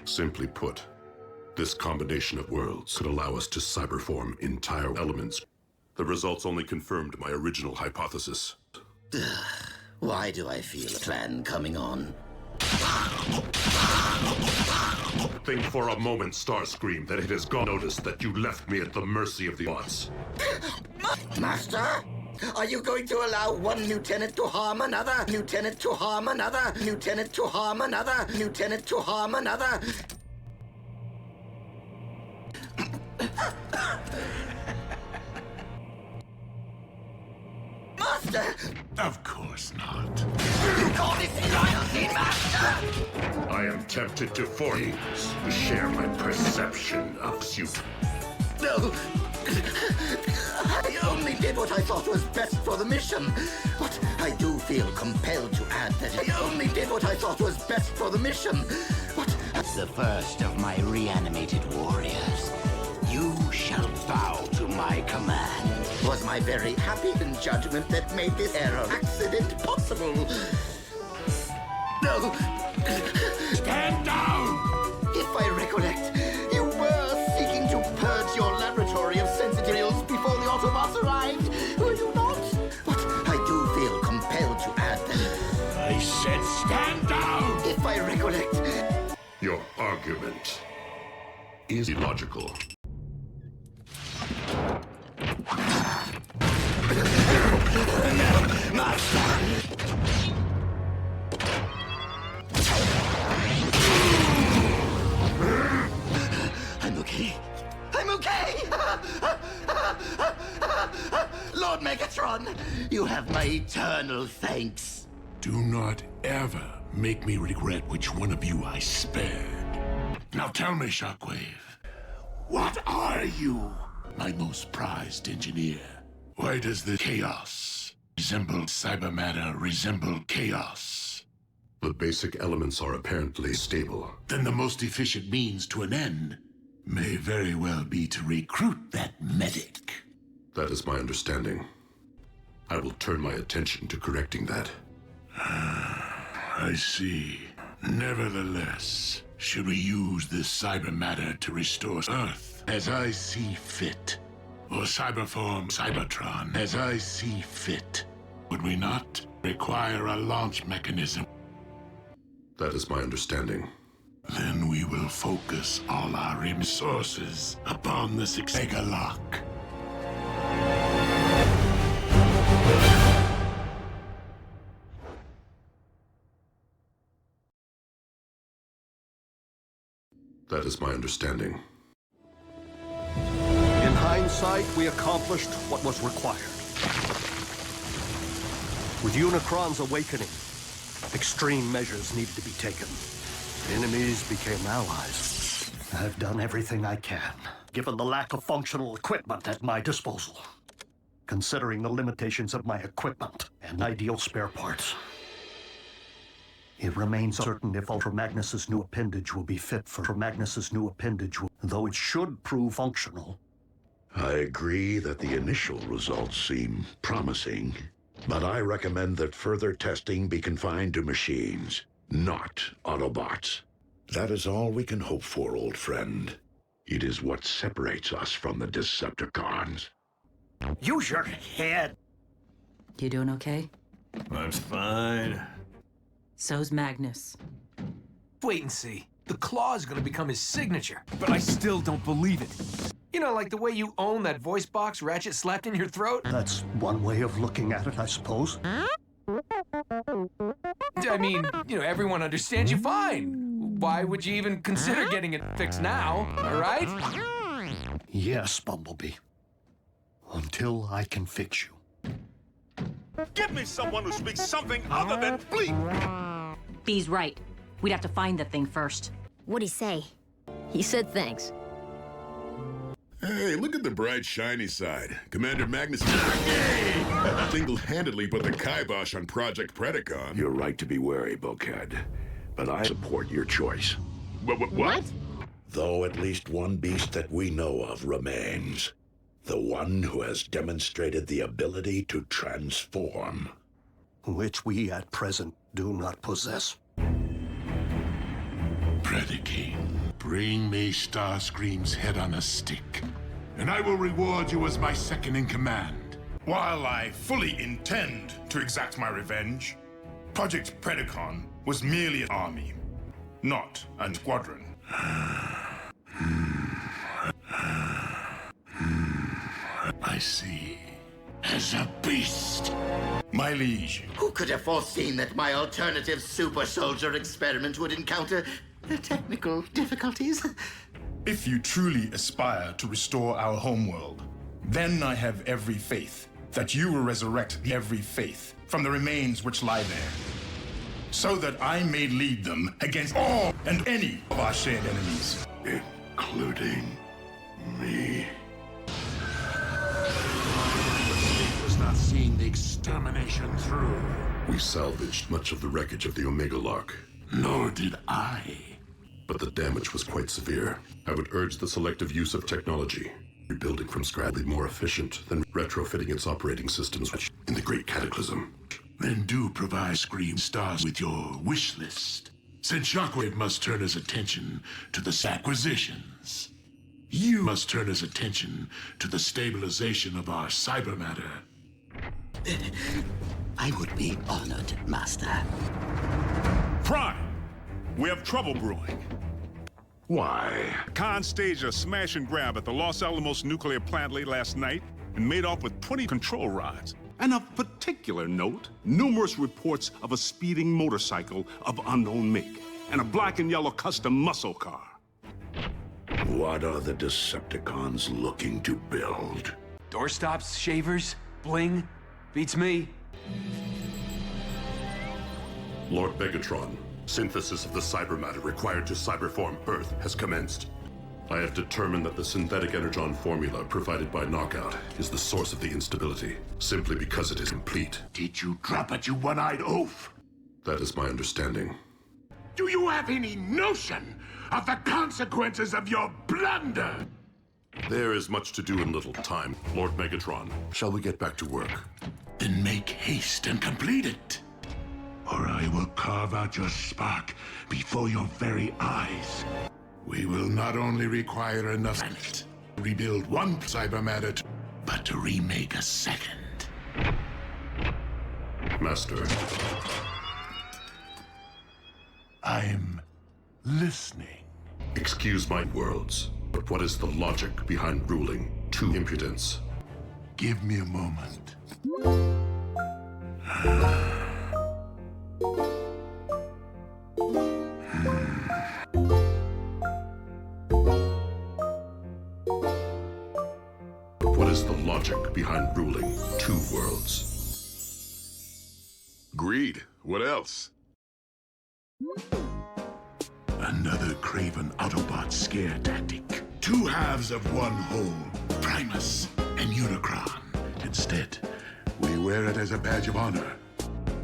Simply put, this combination of worlds could allow us to cyberform entire elements. The results only confirmed my original hypothesis. Why do I feel a plan coming on? Think for a moment, Starscream, that it has gone noticed that you left me at the mercy of the bots. Master? Are you going to allow one lieutenant to harm another? Lieutenant to harm another? Lieutenant to harm another? Lieutenant to harm another? Master! Of course not. You call this loyalty, Master? I am tempted to force you to share my perception of you. No. I only did what I thought was best for the mission. But I do feel compelled to add that I only did what I thought was best for the mission. But the first of my reanimated warriors. You shall bow to my command. Was my very happy judgment that made this error accident possible. No. Stand down! If I recollect, you were seeking to purge your laboratory of sensitives before the Autobots arrived, were you not? But I do feel compelled to add that. I said stand down! If I recollect. Your argument is illogical. I'm okay. I'm okay! Lord Megatron, you have my eternal thanks. Do not ever make me regret which one of you I spared. Now tell me, Shockwave, what are you, my most prized engineer? Why does the chaos resemble cyber matter, resemble chaos? The basic elements are apparently stable. Then the most efficient means to an end may very well be to recruit that medic. That is my understanding. I will turn my attention to correcting that. I see. Nevertheless, should we use this cyber matter to restore Earth as I see fit? Or cyberform Cybertron as I see fit? Would we not require a launch mechanism? That is my understanding. Then we will focus all our resources upon the Mega Lock. That is my understanding. In hindsight, we accomplished what was required. With Unicron's awakening, extreme measures needed to be taken. Enemies became allies. I've done everything I can, given the lack of functional equipment at my disposal. Considering the limitations of my equipment and ideal spare parts, it remains certain if Ultra Magnus's new appendage will be fit for Magnus's new appendage, though it should prove functional. I agree that the initial results seem promising, but I recommend that further testing be confined to machines, not Autobots. That is all we can hope for, old friend. It is what separates us from the Decepticons. Use your head! You doing okay? I'm fine. So's Magnus. Wait and see. The claw is gonna become his signature, but I still don't believe it. You know, like the way you own that voice box Ratchet slapped in your throat? That's one way of looking at it, I suppose. I mean, you know, everyone understands you fine. Why would you even consider getting it fixed now, all right? Yes, Bumblebee. Until I can fix you. Give me someone who speaks something other than bleep! Bee's right. We'd have to find that thing first. What'd he say? He said thanks. Hey, look at the bright, shiny side. Commander Magnus single-handedly put the kibosh on Project Predacon. You're right to be wary, Bulkhead, but I support your choice. What? Though at least one beast that we know of remains. The one who has demonstrated the ability to transform. Which we at present do not possess. Predacon. Bring me Starscream's head on a stick, and I will reward you as my second in command. While I fully intend to exact my revenge, Project Predacon was merely an army, not a squadron. I see. As a beast. My liege. Who could have foreseen that my alternative super soldier experiment would encounter technical difficulties? If you truly aspire to restore our homeworld, then I have every faith that you will resurrect every faith from the remains which lie there, so that I may lead them against all and any of our shared enemies. Including me. Was not seeing the extermination through. We salvaged much of the wreckage of the Omega Lark. Nor did I. But the damage was quite severe. I would urge the selective use of technology. Rebuilding from scratch would be more efficient than retrofitting its operating systems in the Great Cataclysm. Then do provide Scream Stars with your wish list. Since Shockwave must turn his attention to the acquisitions, you must turn his attention to the stabilization of our cyber matter. I would be honored, Master. Prime, we have trouble brewing. Why? Khan staged a smash and grab at the Los Alamos nuclear plant late last night and made off with 20 control rods. And of particular note, numerous reports of a speeding motorcycle of unknown make and a black and yellow custom muscle car. What are the Decepticons looking to build? Doorstops, shavers, bling. Beats me. Lord Megatron, synthesis of the cyber matter required to cyberform Earth has commenced. I have determined that the synthetic energon formula provided by Knockout is the source of the instability, simply because it is complete. Did you drop it, you one-eyed oaf? That is my understanding. Do you have any notion of the consequences of your blunder? There is much to do in little time. Lord Megatron, shall we get back to work? Then make haste and complete it, or I will carve out your spark before your very eyes. We will not only require enough planet to rebuild one cyber matter, but to remake a second. Master. I'm listening. Excuse my words, but what is the logic behind ruling two impudence? Give me a moment. What is the logic behind ruling two worlds? Greed. What else? Another craven Autobot scare tactic. Two halves of one whole, Primus and Unicron. Instead, we wear it as a badge of honor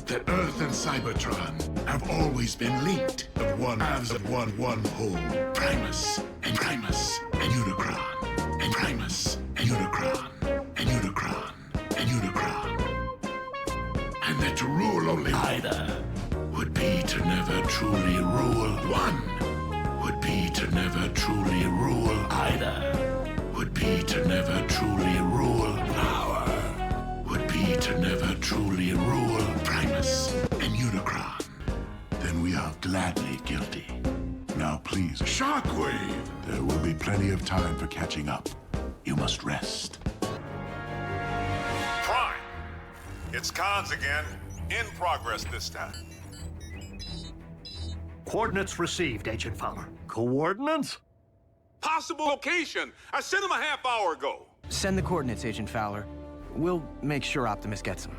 that Earth and Cybertron have always been linked. Of one halves of one whole, Primus and Unicron, and Primus and Unicron, and Unicron, and Unicron. And that to rule only either would be to never truly rule one. Would be to never truly rule either. Would be to never truly rule power. Would be to never truly rule Primus and Unicron. Then we are gladly guilty. Now please, Shockwave! There will be plenty of time for catching up. You must rest. Prime, it's Khan's again. In progress this time. Coordinates received, Agent Fowler. Coordinates? Possible location. I sent him a half hour ago. Send the coordinates, Agent Fowler. We'll make sure Optimus gets them.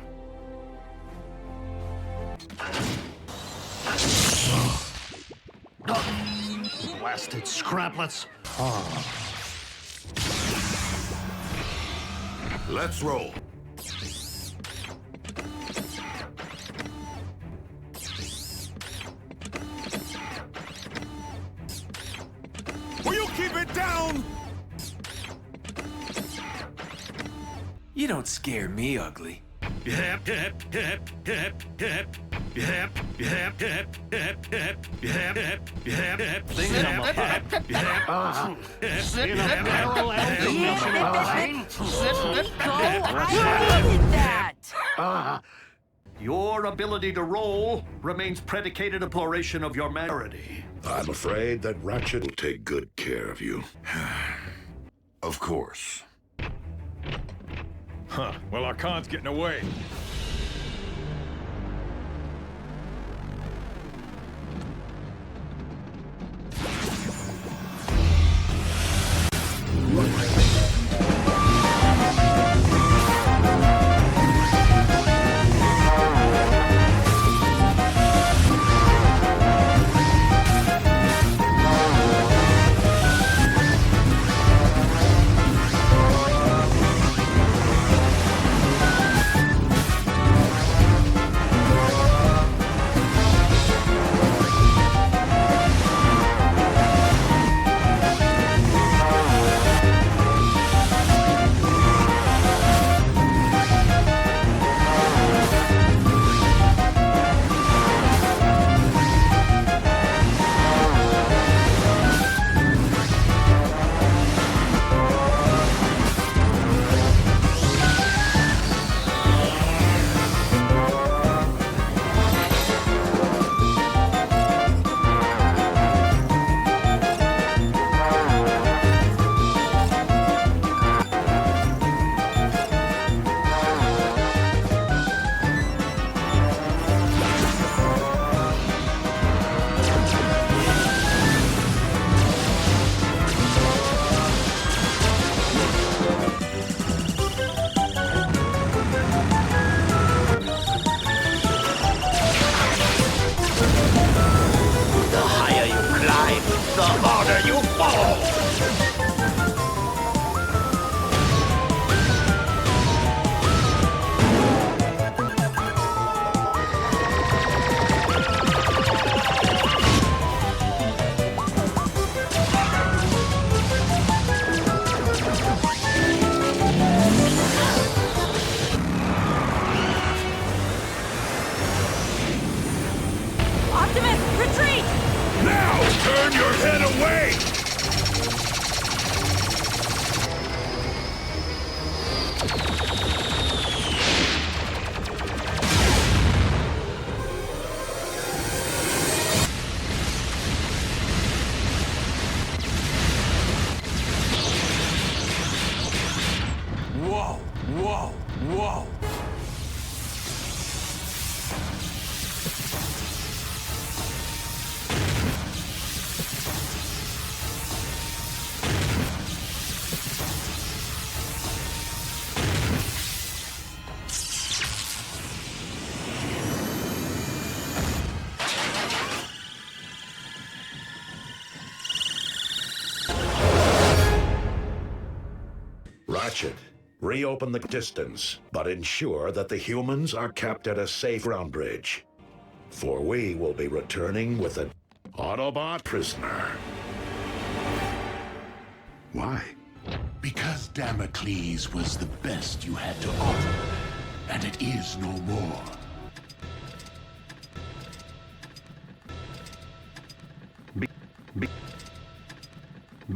Blasted scraplets. Let's roll. Will you keep it down? You don't scare me, ugly. Your ability to roll remains predicated upon exploration of your maturity. I'm afraid that Ratchet will take good care of you. Of course. Huh. Well, our con's getting away. Optimus, retreat! Now turn your head away! Whoa, whoa, whoa. Ratchet, reopen the distance, but ensure that the humans are kept at a safe ground bridge. For we will be returning with an Autobot prisoner. Why? Because Damocles was the best you had to offer, and it is no more.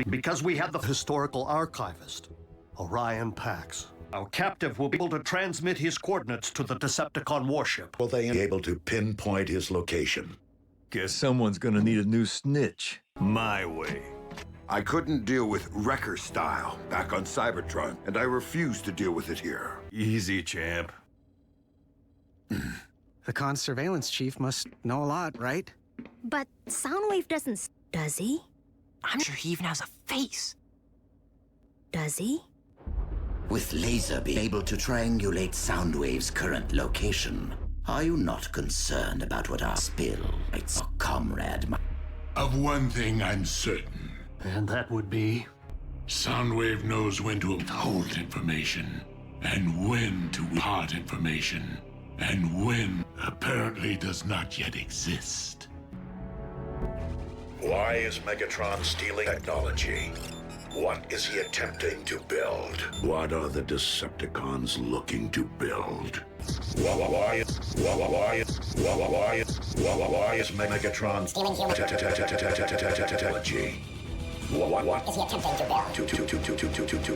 Because we have the historical archivist, Orion Pax. Our captive will be able to transmit his coordinates to the Decepticon warship. Will they be able to pinpoint his location? Guess someone's gonna need a new snitch. My way. I couldn't deal with Wrecker style back on Cybertron, and I refuse to deal with it here. Easy, champ. The con's surveillance chief must know a lot, right? But Soundwave doesn't, does he? I'm sure he even has a face. Does he? With laser being able to triangulate Soundwave's current location, are you not concerned about what our spill might, comrade? Of one thing I'm certain. And that would be? Soundwave knows when to hold information, and when to impart information, and when apparently does not yet exist. Why is Megatron stealing technology? What is he attempting to build? What are the Decepticons looking to build? Why is Megatron stealing human technology? What is he attempting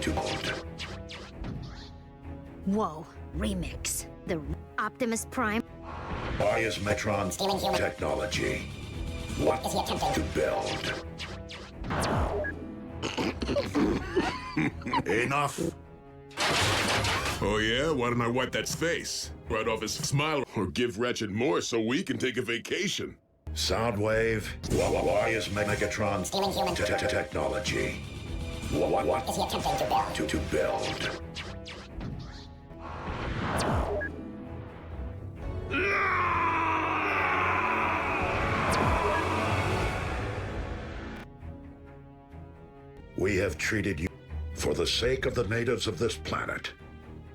to build? Whoa, remix. The Optimus Prime. Why is Megatron stealing human technology? What is he attempting to build? Enough. Oh yeah? Why don't I wipe that face right off his smile, or give Ratchet more so we can take a vacation? Soundwave. Why is Megatron stealing human technology? What is he attempting to build? We have treated you for the sake of the natives of this planet.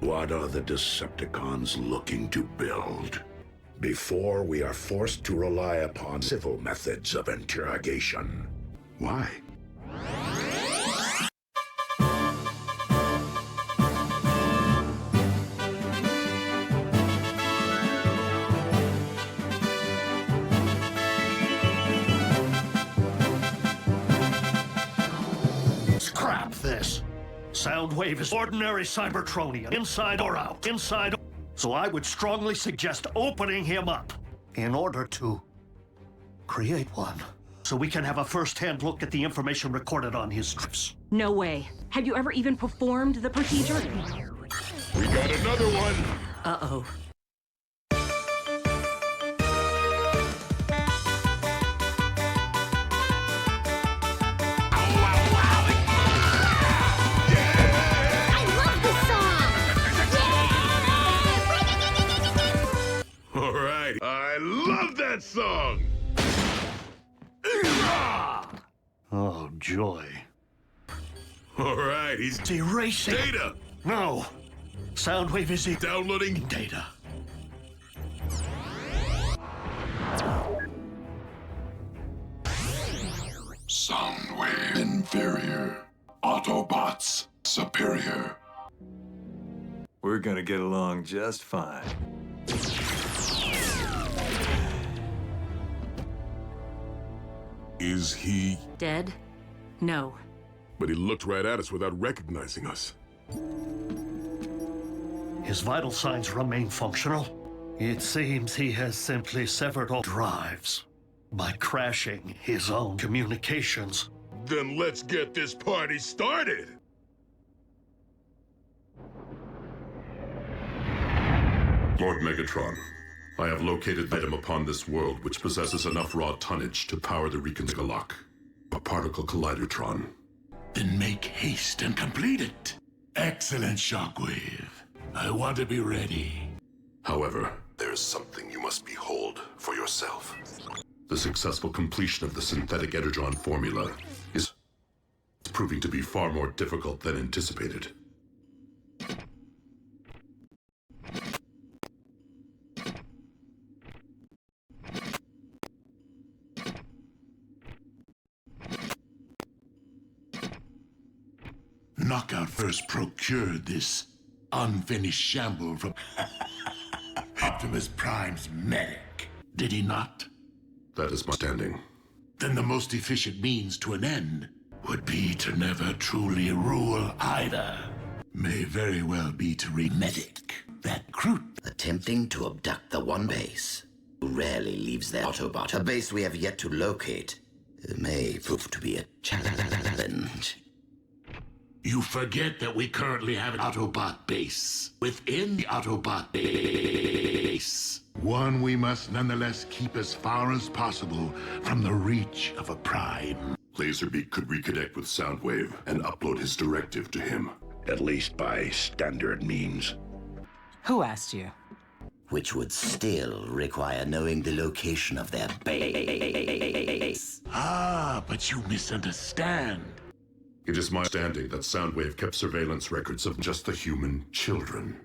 What are the Decepticons looking to build? Before we are forced to rely upon civil methods of interrogation. Why? Scrap this. Soundwave is ordinary Cybertronian, inside or out, inside. So I would strongly suggest opening him up in order to create one. So we can have a first-hand look at the information recorded on his trips. No way. Have you ever even performed the procedure? We got another one! Uh-oh. I love that song! Oh, joy. Alright, he's erasing data! No! Soundwave is downloading data. Soundwave inferior. Autobots superior. We're gonna get along just fine. Is he dead? No. But he looked right at us without recognizing us. His vital signs remain functional. It seems he has simply severed all drives by crashing his own communications. Then let's get this party started! Lord Megatron, I have located an item upon this world which possesses enough raw tonnage to power the Reconstruct, a particle collidertron. Then make haste and complete it. Excellent, Shockwave. I want to be ready. However, there is something you must behold for yourself. The successful completion of the synthetic energon formula is proving to be far more difficult than anticipated. Knockout first procured this unfinished shamble from Optimus Prime's medic, did he not? That is my standing. Then the most efficient means to an end would be to never truly rule either. May very well be to remedic that crew. Attempting to abduct the one base who rarely leaves their Autobot. A base we have yet to locate. It may prove to be a challenge. You forget that we currently have an Autobot base within the Autobot base. One we must nonetheless keep as far as possible from the reach of a Prime. Laserbeak could reconnect with Soundwave and upload his directive to him. At least by standard means. Who asked you? Which would still require knowing the location of their base. Ah, but you misunderstand. It is my understanding that Soundwave kept surveillance records of just the human children.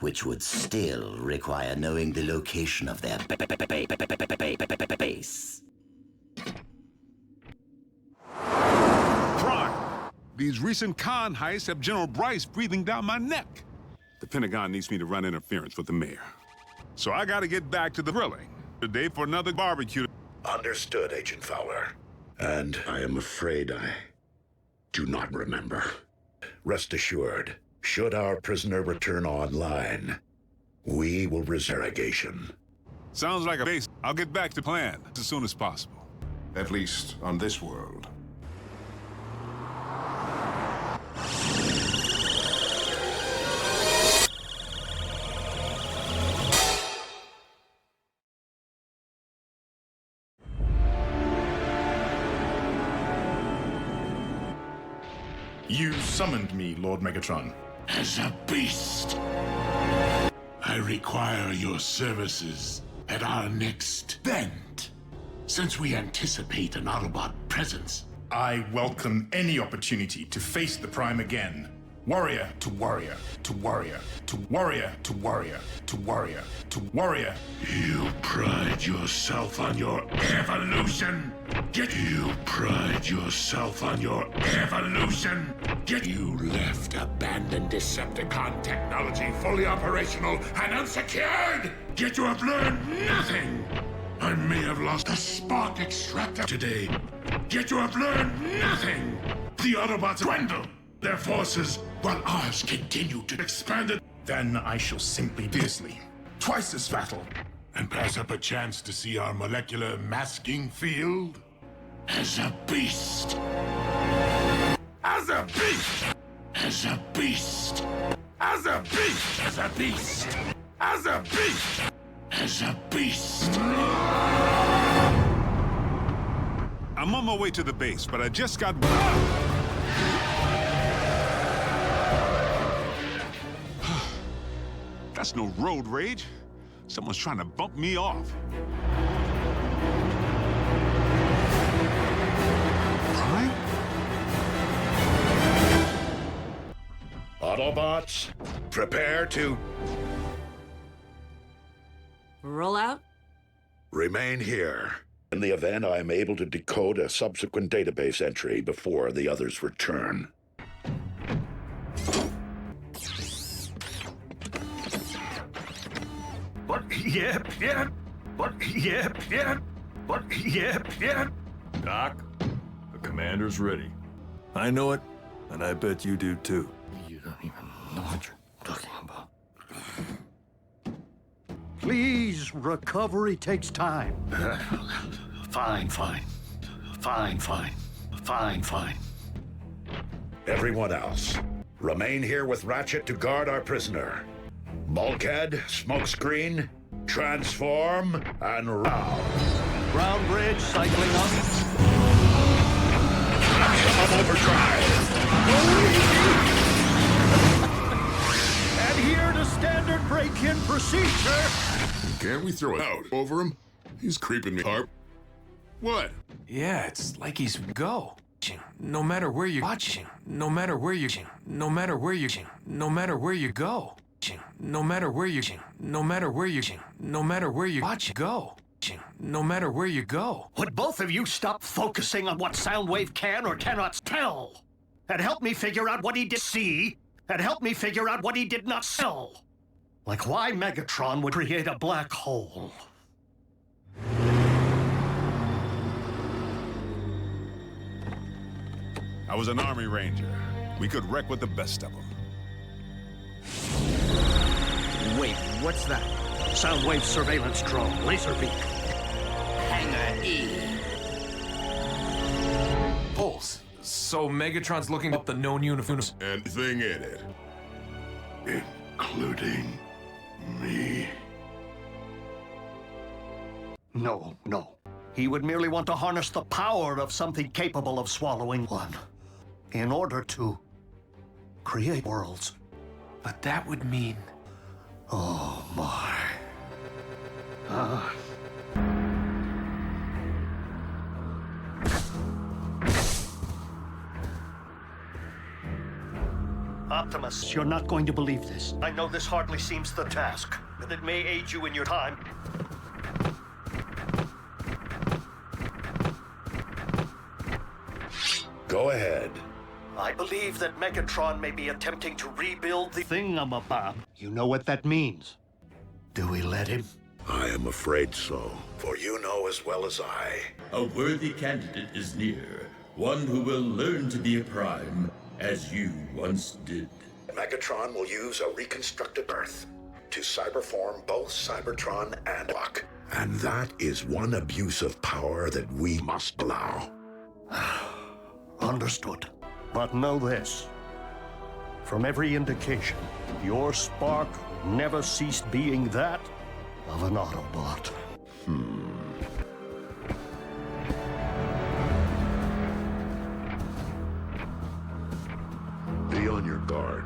Which would still require knowing the location of their base. Prime! These recent con heists have General Bryce breathing down my neck. The Pentagon needs me to run interference with the mayor. So I gotta get back to the grilling. Today for another barbecue. Understood, Agent Fowler. And I am afraid I do not remember. Rest assured, should our prisoner return online, we will resume interrogation. Sounds like a base. I'll get back to plan as soon as possible. At least on this world. You summoned me, Lord Megatron. As a beast. I require your services at our next event. Since we anticipate an Autobot presence, I welcome any opportunity to face the Prime again. Warrior to warrior, to warrior, to warrior, to warrior, to warrior, to warrior. you pride yourself on your evolution. You pride yourself on your evolution. You left abandoned Decepticon technology fully operational and unsecured. Yet you have learned nothing. I may have lost a spark extractor today. Yet you have learned nothing. The Autobots dwindle their forces while ours continue to expand it. Then I shall simply fiercely, twice as fatal, and pass up a chance to see our molecular masking field? As a beast. As a beast. As a beast. As a beast. As a beast. As a beast. As a beast. I'm on my way to the base, but I just got... That's no road rage. Someone's trying to bump me off. Prime? Autobots, prepare to... Roll out? remain here. In the event I am able to decode a subsequent database entry before the others return. What? Yep. What? Yep. What? Yep. Doc, the commander's ready. I know it, and I bet you do too. You don't even know what you're talking about. Please, recovery takes time. Fine. Everyone else, remain here with Ratchet to guard our prisoner. Bulkhead, smokescreen, transform, and round. Ground bridge cycling up. I'm overdrive. Adhere to standard break-in procedure. Can't we throw it out over him? He's creeping me, Harp. What? Yeah, it's like he's go. No matter where you're watching, no matter where you go, no matter where you go, no matter where you watch, go. No matter where you go. Would both of you stop focusing on what Soundwave can or cannot tell? And help me figure out what he did see, and help me figure out what he did not sell. Like why Megatron would create a black hole. I was an Army Ranger. We could wreck with the best of them. Wait, what's that? Soundwave surveillance drone, laser beak. Hangar E. Pulse. So Megatron's looking up the known universe. Anything in it. Including me. No. He would merely want to harness the power of something capable of swallowing one in order to create worlds. But that would mean... Oh, my. Optimus, you're not going to believe this. I know this hardly seems the task, but it may aid you in your time. Go ahead. I believe that Megatron may be attempting to rebuild the thingamabob. You know what that means. Do we let him? I am afraid so, for you know as well as I. A worthy candidate is near, one who will learn to be a prime, as you once did. Megatron will use a reconstructed Earth to cyberform both Cybertron and Buck. And that is one abuse of power that we must allow. Understood. But know this. From every indication, your spark never ceased being that of an Autobot. Be on your guard.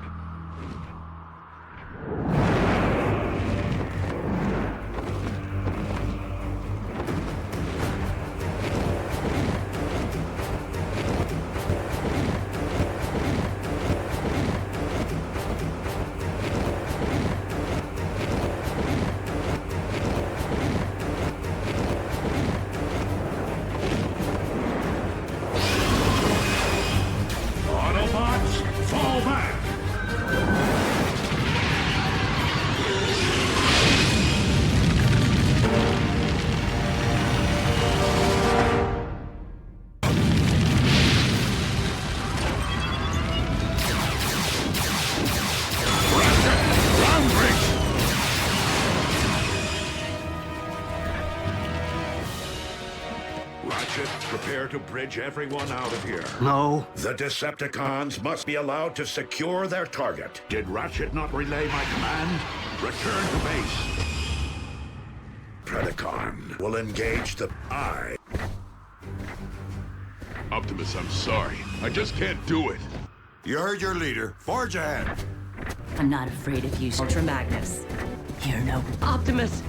Autobots, fall back! Ratchet, prepare to bridge everyone out of here. No. The Decepticons must be allowed to secure their target. Did Ratchet not relay my command? Return to base. Predacon will engage the eye. Optimus, I'm sorry. I just can't do it. You heard your leader. Forge ahead. I'm not afraid of you, Ultra Magnus. You're no Optimus.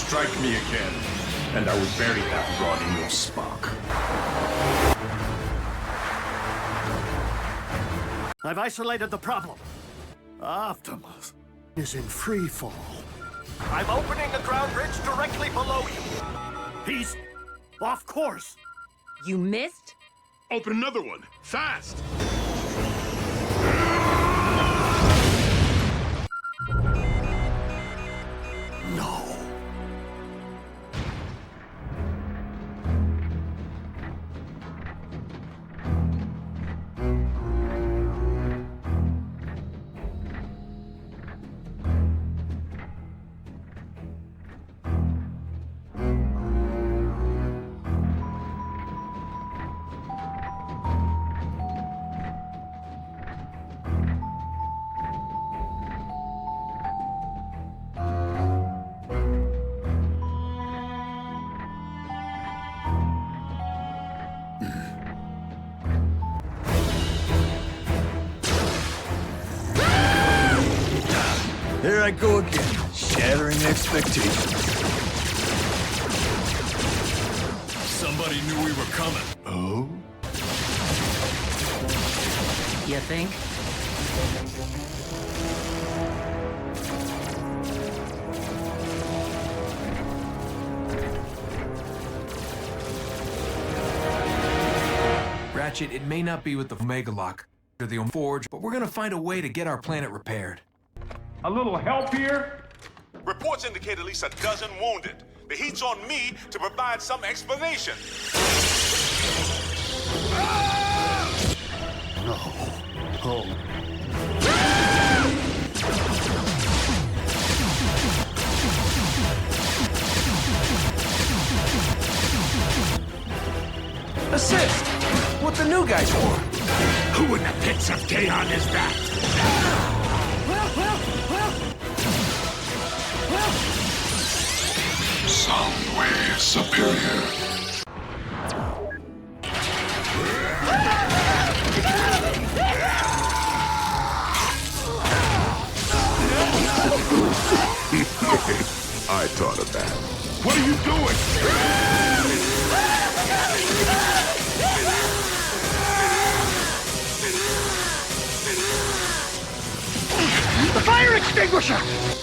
Strike me again, and I will bury that rod in your spark. I've isolated the problem. Optimus is in free fall. I'm opening a ground bridge directly below you. He's off course. You missed? Open another one, fast! I go again, shattering expectations. Somebody knew we were coming. Oh? You think? Ratchet, it may not be with the Megalock or the Forge, but we're gonna find a way to get our planet repaired. A little help here? Reports indicate at least a dozen wounded. The heat's on me to provide some explanation. No. Oh. Assist! What the new guys for? Who in the pits of Kaon is that? Soundwave superior. I thought of that. What are you doing? The fire extinguisher!